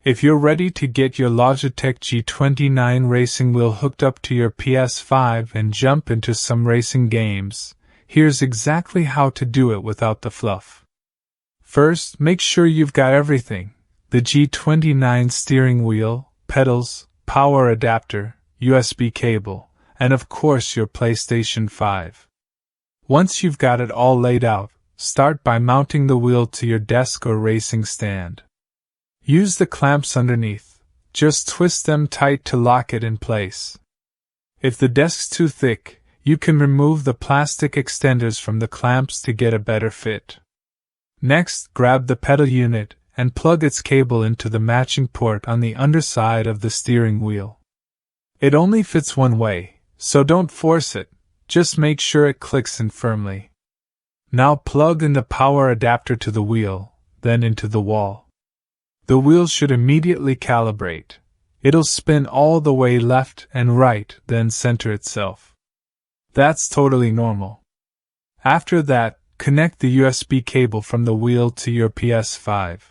If you're ready to get your Logitech G29 racing wheel hooked up to your PS5 and jump into some racing games, here's exactly how to do it without the fluff. First, make sure you've got everything: the G29 steering wheel, pedals, power adapter, USB cable, and of course your PlayStation 5. Once you've got it all laid out, start by mounting the wheel to your desk or racing stand. Use the clamps underneath. Just twist them tight to lock it in place. If the desk's too thick, you can remove the plastic extenders from the clamps to get a better fit. Next, grab the pedal unit and plug its cable into the matching port on the underside of the steering wheel. It only fits one way, so don't force it, just make sure it clicks in firmly. Now plug in the power adapter to the wheel, then into the wall. The wheel should immediately calibrate. It'll spin all the way left and right, then center itself. That's totally normal. After that, connect the USB cable from the wheel to your PS5.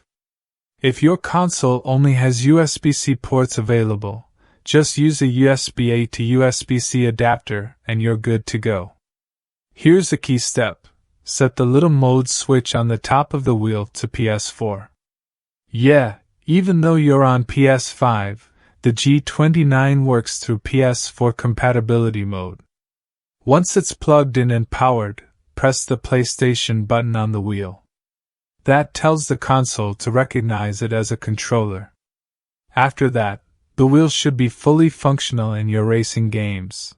If your console only has USB-C ports available, just use a USB-A to USB-C adapter and you're good to go. Here's a key step: set the little mode switch on the top of the wheel to PS4. Yeah, even though you're on PS5, the G29 works through PS4 compatibility mode. Once it's plugged in and powered, press the PlayStation button on the wheel. That tells the console to recognize it as a controller. After that, the wheel should be fully functional in your racing games.